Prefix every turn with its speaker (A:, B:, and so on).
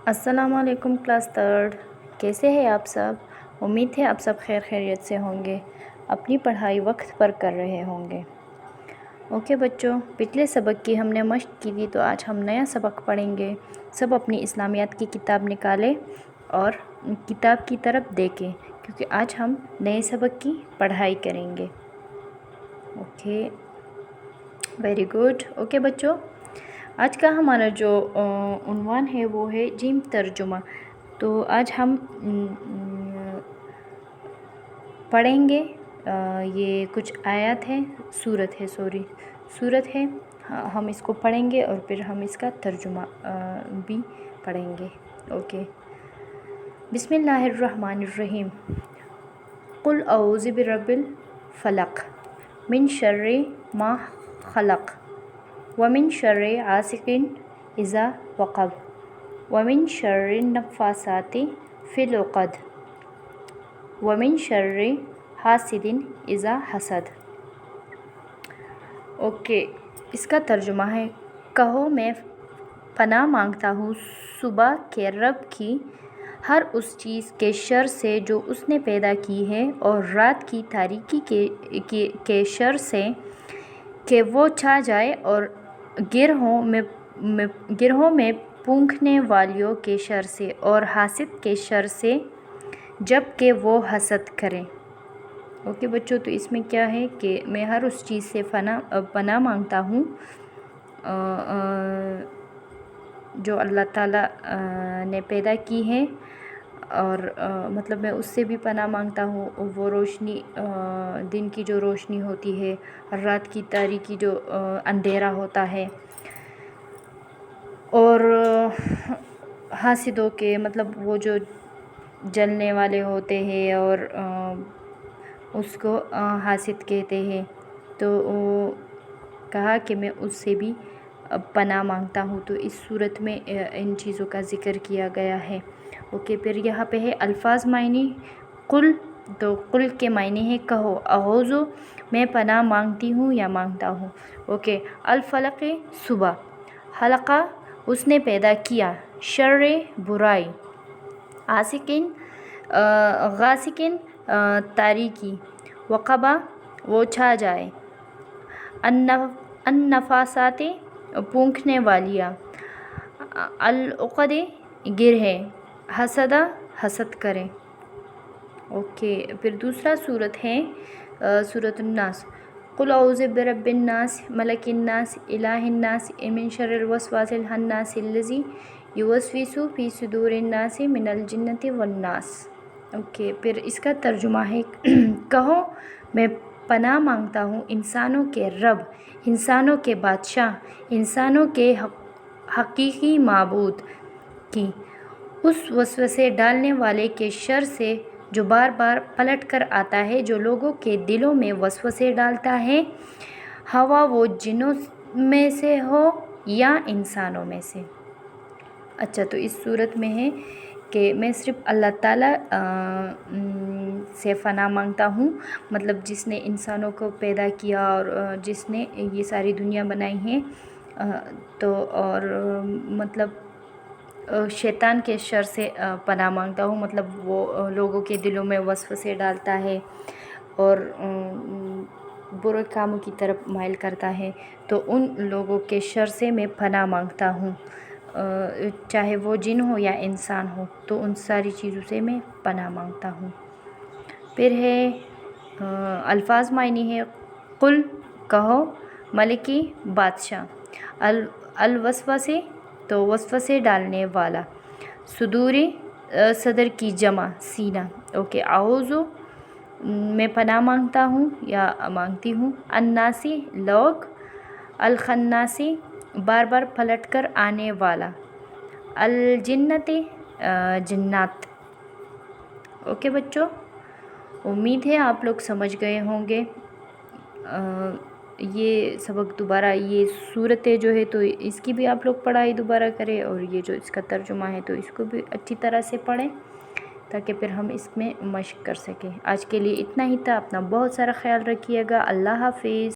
A: अस्सलाम वालेकुम class third. कैसे हैं आप सब? उम्मीद है आप सब खैर खैरियत से होंगे, अपनी पढ़ाई वक्त पर कर रहे होंगे। ओके बच्चों, पिछले सबक की हमने मश्क की थी, तो आज हम नया सबक पढ़ेंगे। सब अपनी इस्लामियात की किताब निकालें और किताब की तरफ देखें, क्योंकि आज हम नए सबक की पढ़ाई करेंगे। Okay, very good. ओके बच्चों, आज का हमारा जो उन्वान है वो है जिम तर्जुमा। तो आज हम पढ़ेंगे ये कुछ आयत है, सूरत है। हम इसको पढ़ेंगे और फिर हम इसका तर्जुमा भी पढ़ेंगे। ओके, बिस्मिल्लाहिर्रहमानिर्रहीम। कुल औज़ु बिरब्बिल फलक मिन शर्रि मा खलक व मिन शर्रि आसिकिन इज़ा वक़ब व मिन शर्रि नफ़्फ़ासाति फ़िल उक़द व मिन शर्रि हासिदिन इज़ा हसद। ओके, इसका तर्जुमा है, कहो मैं पनाह मांगता हूँ सुबह के रब की हर उस चीज़ के शर से जो उसने पैदा की है, और रात की तारीकी के शर से कि वो छा जाए, और गिरहों में पूंखने वालियों के शर से, और हासिद के शर से जब कि वो हसद करें। ओके बच्चों, तो इसमें क्या है कि मैं हर उस चीज़ से पनाह मांगता हूँ जो अल्लाह ताला ने पैदा की है, और मतलब मैं उससे भी पनाह मांगता हूँ। वो रोशनी, दिन की जो रोशनी होती है, और रात की तारीकी जो अंधेरा होता है, और हासिदों के, मतलब वो जो जलने वाले होते हैं, और उसको हासिद कहते हैं। तो कहा कि मैं उससे भी पनाह मांगता हूँ। तो इस सूरत में इन चीज़ों का ज़िक्र किया गया है। ओके, फिर यहाँ पे है अल्फाज मायने। कुल, तो कुल के मायने है कहो। अऊज़ु, मैं पनाह मांगती हूँ या मांगता हूँ। ओके, अल-फलक सुबह, हलका उसने पैदा किया, शर्रे बुराई, आसिकिन गासिकिन तारीकी, वक़बा वो छा जाए, अन्नफासाते पूंखने वालियाँ, अल-उक़दे गिरहे, हसदा हसद करें। ओके, फिर दूसरा सूरत है सूरतुन नास। कुल औज़ु बिरब्बिन नास मलकिन नास इलाहिन नास मिन शर्रिल वसवासिल हन्नास अल्लज़ी युवस्विसु फ़ी सुदूरिन नास मिनल जिन्नति वन नास। ओके, फिर इसका तर्जुमा है, कहो मैं पनाह मांगता हूँ इंसानों के रब, इंसानों के बादशाह, इंसानों के हकीकी माबूद की, उस वसवसे डालने वाले के शर से जो बार बार पलट कर आता है, जो लोगों के दिलों में वसवसे डालता है, हवा वो जिन्नों में से हो या इंसानों में से। अच्छा, तो इस सूरत में है कि मैं सिर्फ़ अल्लाह ताला से पनाह मांगता हूँ, मतलब जिसने इंसानों को पैदा किया, और जिसने ये सारी दुनिया बनाई है। तो और मतलब शैतान के शर से पनाह मांगता हूँ, मतलब वो लोगों के दिलों में वसवसे डालता है, और बुरे कामों की तरफ माइल करता है। तो उन लोगों के शर से मैं पनाह मांगता हूँ, चाहे वो जिन हो या इंसान हो, तो उन सारी चीज़ों से मैं पनाह मांगता हूँ। फिर है अल्फाज मायने है, कुल कहो मलिकी बादशाह, अल-वसवसे तो वसवसे डालने वाला, सुदूरी सदर की जमा सीना। ओके, आऊज़ु मैं पनाह मांगता हूँ या मांगती हूँ, अन्नासी लोग, अल-खन्नासी बार बार पलट कर आने वाला, अल-जिन्नति जिन्नात। ओके बच्चों, उम्मीद है आप लोग समझ गए होंगे। ये सबक दोबारा, ये सूरतें जो है तो इसकी भी आप लोग पढ़ाई दोबारा करें, और ये जो इसका तर्जुमा है तो इसको भी अच्छी तरह से पढ़ें, ताकि फिर हम इसमें मश्क कर सकें। आज के लिए इतना ही था। अपना बहुत सारा ख्याल रखिएगा। अल्लाह हाफिज़।